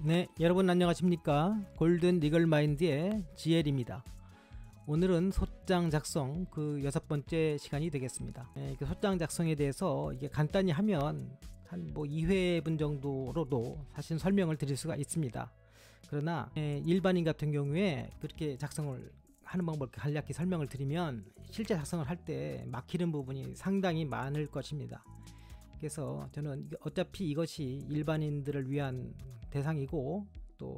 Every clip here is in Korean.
네, 여러분 안녕하십니까? 골든 리걸 마인드의 지엘입니다. 오늘은 소장 작성 그 6번째 시간이 되겠습니다. 그 소장 작성에 대해서 이게 간단히 하면 한 2회분 정도로도 사실 설명을 드릴 수가 있습니다. 그러나 일반인 같은 경우에 그렇게 작성을 하는 방법을 간략히 설명을 드리면 실제 작성을 할 때 막히는 부분이 상당히 많을 것입니다. 그래서 저는 어차피 이것이 일반인들을 위한 대상이고 또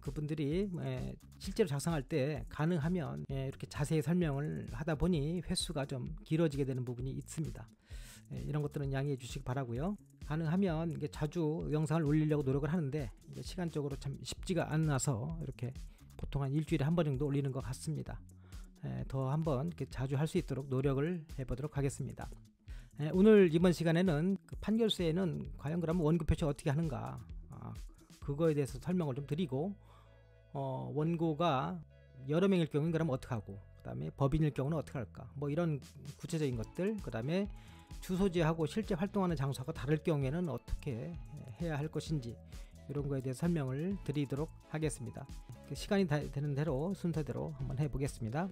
그분들이 실제로 작성할 때 가능하면 이렇게 자세히 설명을 하다 보니 횟수가 좀 길어지게 되는 부분이 있습니다. 이런 것들은 양해해 주시기 바라고요. 가능하면 이게 자주 영상을 올리려고 노력을 하는데 이게 시간적으로 참 쉽지가 않아서 이렇게 보통 한 일주일에 한 번 정도 올리는 것 같습니다. 더 한번 자주 할 수 있도록 노력을 해보도록 하겠습니다. 오늘 이번 시간에는 그 판결서에는 과연 그러면 원고 표시 어떻게 하는가 그거에 대해서 설명을 좀 드리고 원고가 여러 명일 경우는 그러면 어떻게 하고 그 다음에 법인일 경우는 어떻게 할까 이런 구체적인 것들, 그 다음에 주소지하고 실제 활동하는 장소가 다를 경우에는 어떻게 해야 할 것인지 이런 거에 대해 설명을 드리도록 하겠습니다. 시간이 되는 대로 순서대로 한번 해보겠습니다.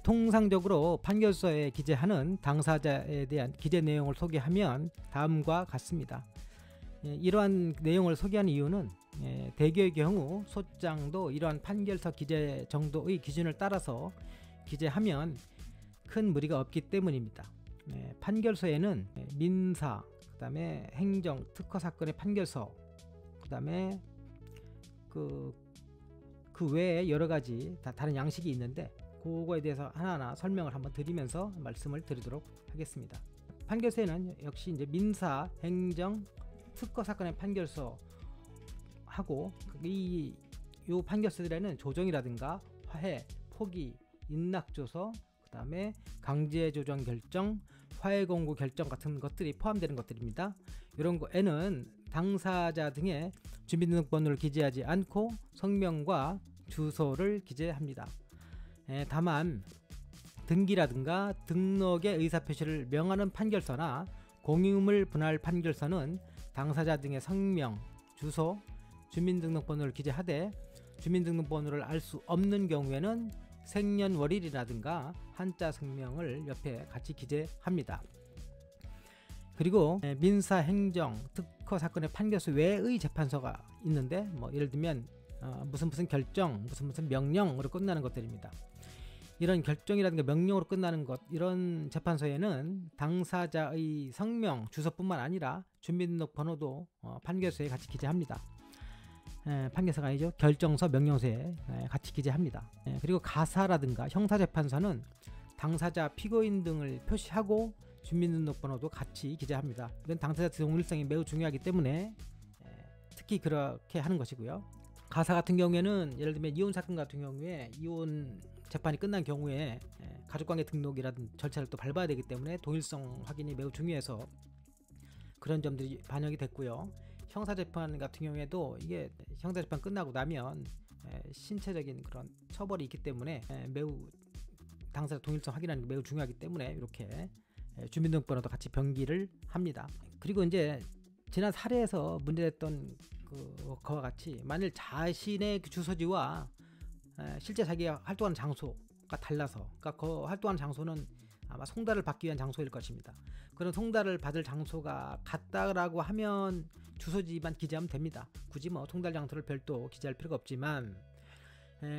통상적으로 판결서에 기재하는 당사자에 대한 기재 내용을 소개하면 다음과 같습니다. 이러한 내용을 소개하는 이유는 대개의 경우 소장도 이러한 판결서 기재 정도의 기준을 따라서 기재하면 큰 무리가 없기 때문입니다. 판결서에는 민사, 그 다음에 행정, 특허 사건의 판결서, 그 다음에 그 외에 여러 가지 다른 양식이 있는데 그거에 대해서 하나하나 설명을 한번 드리면서 말씀을 드리도록 하겠습니다. 판결서에는 역시 이제 민사, 행정, 특허 사건의 판결서 하고 이 판결서들에는 조정이라든가 화해, 포기, 인락조서, 그 다음에 강제조정 결정, 화해 공고 결정 같은 것들이 포함되는 것들입니다. 이런 거에는 당사자 등의 주민등록번호를 기재하지 않고 성명과 주소를 기재합니다. 다만 등기라든가 등록의 의사표시를 명하는 판결서나 공유물 분할 판결서는 당사자 등의 성명, 주소, 주민등록번호를 기재하되 주민등록번호를 알 수 없는 경우에는 생년월일이라든가 한자 성명을 옆에 같이 기재합니다. 그리고 민사, 행정, 특허 사건의 판결서 외의 재판서가 있는데 예를 들면 무슨 결정, 무슨 명령으로 끝나는 것들입니다. 이런 결정이라든가 명령으로 끝나는 것, 이런 재판소에는 당사자의 성명, 주소뿐만 아니라 주민등록번호도 판결서에 같이 기재합니다. 판결서가 아니죠. 결정서, 명령서에 같이 기재합니다. 그리고 가사라든가 형사재판서는 당사자, 피고인 등을 표시하고 주민등록번호도 같이 기재합니다. 이건 당사자 동일성이 매우 중요하기 때문에 특히 그렇게 하는 것이고요. 가사 같은 경우에는 예를 들면 이혼 사건 같은 경우에 이혼 재판이 끝난 경우에 가족관계 등록이라든 절차를 또 밟아야 되기 때문에 동일성 확인이 매우 중요해서 그런 점들이 반영이 됐고요. 형사재판 같은 경우에도 이게 형사재판 끝나고 나면 신체적인 그런 처벌이 있기 때문에 매우 당사자 동일성 확인하는 게 매우 중요하기 때문에 이렇게 주민등록번호도 같이 병기를 합니다. 그리고 이제 지난 사례에서 문제됐던 그와 같이 만일 자신의 주소지와 실제 자기가 활동하는 장소가 달라서, 그러니까 그 활동하는 장소는 아마 송달을 받기 위한 장소일 것입니다. 그런 송달을 받을 장소가 같다라고 하면 주소지만 기재하면 됩니다. 굳이 송달 장소를 별도 기재할 필요가 없지만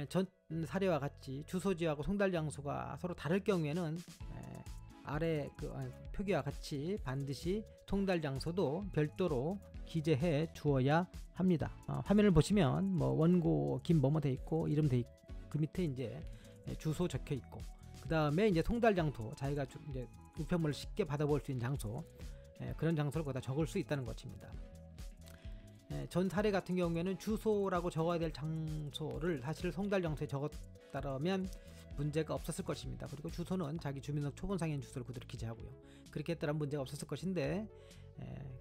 전 사례와 같이 주소지하고 송달 장소가 서로 다를 경우에는 아래 표기와 같이 반드시 송달 장소도 별도로 기재해 주어야 합니다. 화면을 보시면 원고 김뭐뭐 돼 있고 이름 돼 있고 그 밑에 이제 주소 적혀 있고 그 다음에 이제 송달 장소, 자기가 이제 우편물을 쉽게 받아볼 수 있는 장소, 그런 장소를 거기다 적을 수 있다는 것입니다. 전 사례 같은 경우에는 주소라고 적어야 될 장소를 사실 송달 장소에 적었다면 문제가 없었을 것입니다. 그리고 주소는 자기 주민등록 초본상인 주소를 그대로 기재하고요. 그렇게 했더라면 문제가 없었을 것인데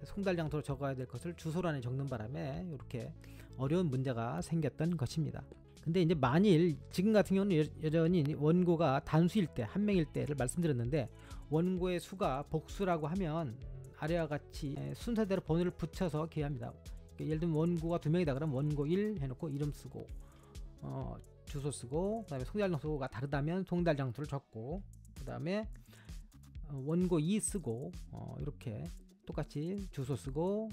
송달 장소로 적어야 될 것을 주소란에 적는 바람에 이렇게 어려운 문제가 생겼던 것입니다. 근데 이제 만일 지금 같은 경우는 여전히 원고가 단수일 때, 한 명일 때를 말씀드렸는데 원고의 수가 복수라고 하면 아래와 같이 순서대로 번호를 붙여서 기재합니다. 예를 들면 원고가 2명이다 그러면 원고 1 해놓고 이름 쓰고 주소 쓰고, 그다음에 송달 장소가 다르다면 송달 장소를 적고, 그다음에 원고 2 쓰고 이렇게 똑같이 주소 쓰고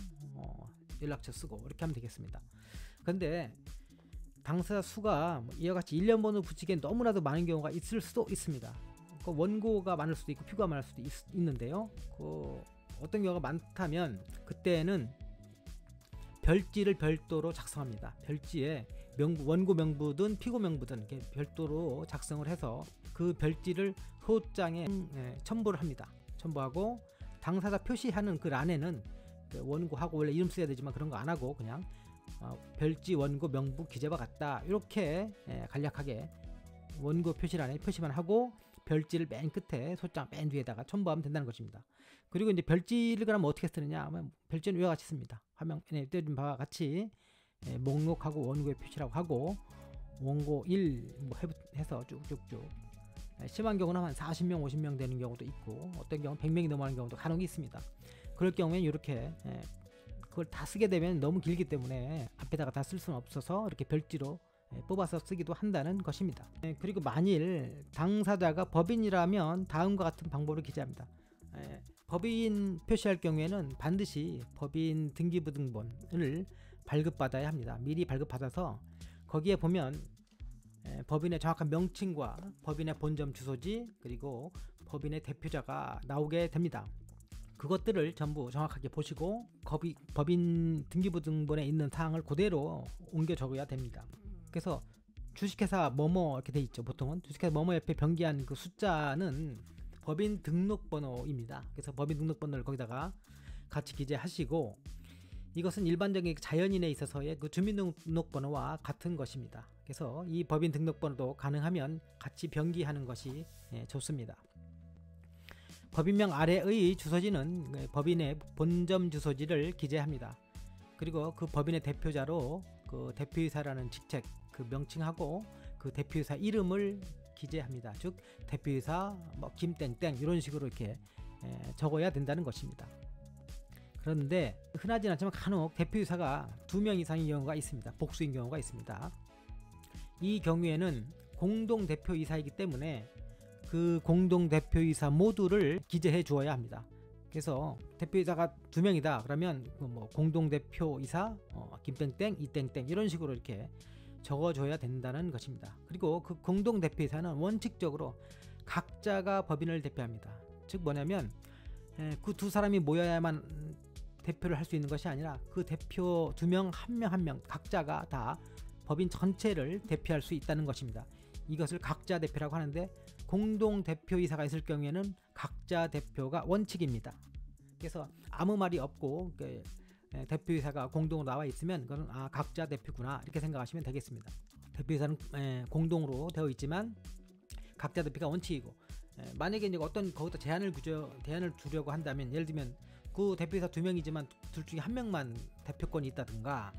연락처 쓰고 이렇게 하면 되겠습니다. 그런데 당사자 수가 이와 같이 1년 번호 붙이기엔 너무나도 많은 경우가 있을 수도 있습니다. 그 원고가 많을 수도 있고 피고가 많을 수도 있는데요. 그 어떤 경우가 많다면 그때는 별지를 별도로 작성합니다. 별지에 원고 명부든 피고 명부든 이렇게 별도로 작성을 해서 그 별지를 소장에 첨부를 합니다. 첨부하고 당사자 표시하는 그 란에는 원고하고 원래 이름 써야 되지만 그런 거 안 하고 그냥 별지 원고 명부 기재와 같다 이렇게 간략하게 원고 표시란에 표시만 하고 별지를 맨 끝에 소장 맨 위에다가 첨부하면 된다는 것입니다. 그리고 이제 별지를 그러면 어떻게 쓰느냐 하면 별지는 이와 같이 씁니다. 화면에 띄어진 바와 같이 목록하고 원고의 표시라고 하고 원고 1 뭐 해서 쭉쭉쭉 심한 경우는 한 40명 50명 되는 경우도 있고 어떤 경우는 100명이 넘어가는 경우도 간혹 있습니다. 그럴 경우에는 이렇게 그걸 다 쓰게 되면 너무 길기 때문에 앞에다가 다 쓸 수는 없어서 이렇게 별지로 뽑아서 쓰기도 한다는 것입니다. 그리고 만일 당사자가 법인이라면 다음과 같은 방법으로 기재합니다. 법인 표시할 경우에는 반드시 법인 등기부등본을 발급받아야 합니다. 미리 발급받아서 거기에 보면 법인의 정확한 명칭과 법인의 본점 주소지 그리고 법인의 대표자가 나오게 됩니다. 그것들을 전부 정확하게 보시고 법인 등기부등본에 있는 사항을 그대로 옮겨 적어야 됩니다. 그래서 주식회사 뭐뭐 이렇게 돼 있죠. 보통은 주식회사 뭐뭐 옆에 병기한 그 숫자는 법인 등록번호입니다. 그래서 법인 등록번호를 거기다가 같이 기재하시고 이것은 일반적인 자연인에 있어서의 그 주민등록번호와 같은 것입니다. 그래서 이 법인 등록번호도 가능하면 같이 병기하는 것이 좋습니다. 법인명 아래의 주소지는 법인의 본점 주소지를 기재합니다. 그리고 그 법인의 대표자로 그 대표이사라는 직책 그 명칭하고 그 대표이사 이름을 기재합니다. 즉 대표이사 뭐 김땡땡 이런 식으로 이렇게 적어야 된다는 것입니다. 그런데 흔하진 않지만 간혹 대표이사가 2명 이상인 경우가 있습니다. 복수인 경우가 있습니다. 이 경우에는 공동대표이사이기 때문에 그 공동대표이사 모두를 기재해 주어야 합니다. 그래서 대표이사가 2명이다 그러면 뭐 공동대표이사 김땡땡 이땡땡 이런 식으로 이렇게 적어줘야 된다는 것입니다. 그리고 그 공동대표이사는 원칙적으로 각자가 법인을 대표합니다. 즉 뭐냐면 그 2사람이 모여야만 대표를 할 수 있는 것이 아니라 그 대표 2명 한 명 한 명 각자가 다 법인 전체를 대표할 수 있다는 것입니다. 이것을 각자 대표라고 하는데 공동대표이사가 있을 경우에는 각자 대표가 원칙입니다. 그래서 아무 말이 없고 대표이사가 공동으로 나와 있으면 그건 각자 대표구나 이렇게 생각하시면 되겠습니다. 대표이사는 공동으로 되어 있지만 각자 대표가 원칙이고 만약에 이제 어떤 거기다 제한을 두려고 한다면 예를 들면 그 대표이사 2명이지만 둘 중에 1명만 대표권이 있다든가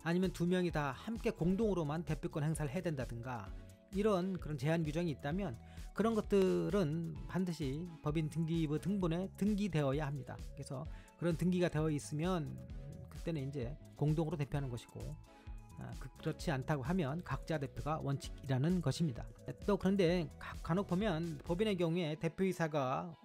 아니면 2명이 다 함께 공동으로만 대표권 행사를 해야 된다든가 이런 그런 제한 규정이 있다면 그런 것들은 반드시 법인 등기부 등본에 등기되어야 합니다. 그래서 그런 등기가 되어 있으면 그때는 이제 공동으로 대표하는 것이고 그렇지 않다고 하면 각자 대표가 원칙이라는 것입니다. 또 그런데 간혹 보면 법인의 경우에 대표이사가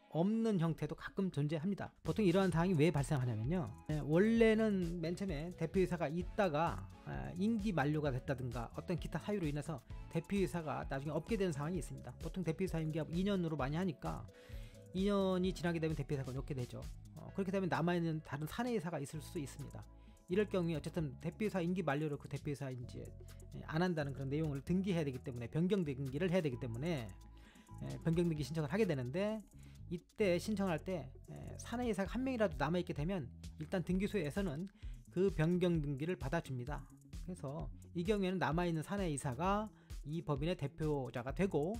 없는 형태도 가끔 존재합니다. 보통 이러한 상황이 왜 발생하냐면요. 원래는 맨 처음에 대표이사가 있다가 임기 만료가 됐다든가 어떤 기타 사유로 인해서 대표이사가 나중에 없게 되는 상황이 있습니다. 보통 대표이사 임기가 2년으로 많이 하니까 2년이 지나게 되면 대표이사가 없게 되죠. 그렇게 되면 남아있는 다른 사내이사가 있을 수 있습니다. 이럴 경우에 어쨌든 대표이사 임기 만료로 그 대표이사 이제 안 한다는 그런 내용을 등기해야 되기 때문에 변경 등기를 해야 되기 때문에 변경 등기 신청을 하게 되는데 이때 신청할 때 사내이사가 1명이라도 남아있게 되면 일단 등기소에서는 그 변경 등기를 받아줍니다. 그래서 이 경우에는 남아있는 사내이사가 이 법인의 대표자가 되고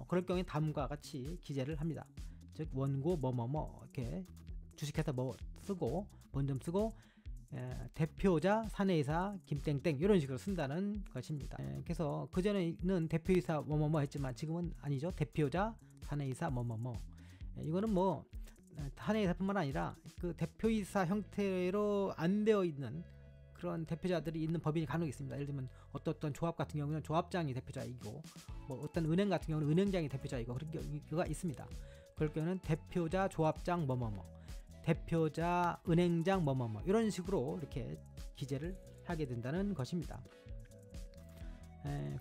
그럴 경우에 다음과 같이 기재를 합니다. 즉 원고 뭐뭐뭐 이렇게 주식회사 뭐 쓰고 본점 쓰고 대표자 사내이사 김땡땡 이런 식으로 쓴다는 것입니다. 그래서 그전에는 대표이사 뭐뭐뭐 했지만 지금은 아니죠. 대표자 사내이사 뭐뭐뭐 이거는 뭐 한 해의 대표뿐만 아니라 그 대표이사 형태로 안 되어 있는 그런 대표자들이 있는 법인이 간혹 있습니다. 예를 들면 어떤 조합 같은 경우는 조합장이 대표자이고, 뭐 어떤 은행 같은 경우는 은행장이 대표자이고, 그런 경우가 있습니다. 그럴 경우는 대표자 조합장 뭐뭐뭐, 대표자 은행장 뭐뭐뭐, 이런 식으로 이렇게 기재를 하게 된다는 것입니다.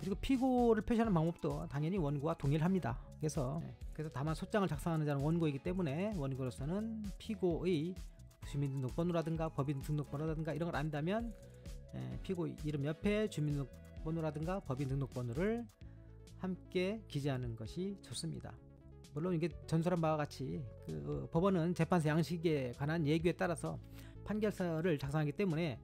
그리고 피고를 표시하는 방법도 당연히 원고와 동일합니다. 그래서 다만 소장을 작성하는 자는 원고이기 때문에 원고로서는 피고의 주민등록번호라든가 법인등록번호라든가 이런 걸 안다면 피고 이름 옆에 주민등록번호라든가 법인등록번호를 함께 기재하는 것이 좋습니다. 물론 이게 전설한 바와 같이 그 법원은 재판서 양식에 관한 예규에 따라서 판결서를 작성하기 때문에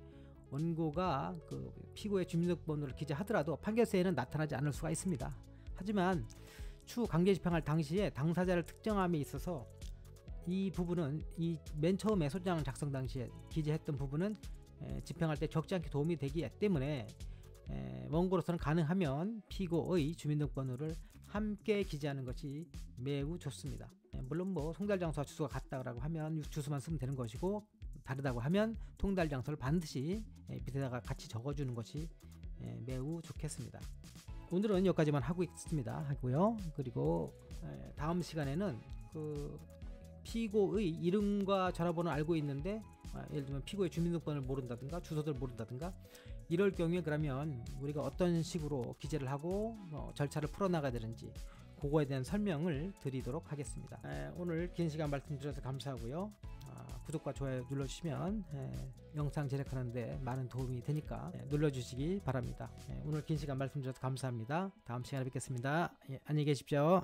원고가 그 피고의 주민등록번호를 기재하더라도 판결서에는 나타나지 않을 수가 있습니다. 하지만 추후 강제 집행할 당시에 당사자를 특정함에 있어서 이 부분은 이 맨 처음에 소장 작성 당시에 기재했던 부분은 집행할 때 적지 않게 도움이 되기 때문에 원고로서는 가능하면 피고의 주민등록번호를 함께 기재하는 것이 매우 좋습니다. 물론 뭐 송달 장소와 주소가 같다고 하면 주소만 쓰면 되는 것이고, 다르다고 하면 통달 장소를 반드시 밑에다가 같이 적어주는 것이 매우 좋겠습니다. 오늘은 여기까지만 하고요. 그리고 다음 시간에는 그 피고의 이름과 전화번호를 알고 있는데 예를 들면 피고의 주민등록번호를 모른다든가 주소를 모른다든가 이럴 경우에 그러면 우리가 어떤 식으로 기재를 하고 절차를 풀어나가야 되는지 그거에 대한 설명을 드리도록 하겠습니다. 오늘 긴 시간 말씀드려서 감사하고요. 구독과 좋아요 눌러주시면 영상 제작하는데 많은 도움이 되니까 눌러주시기 바랍니다. 오늘 긴 시간 말씀드려서 감사합니다. 다음 시간에 뵙겠습니다. 안녕히 계십시오.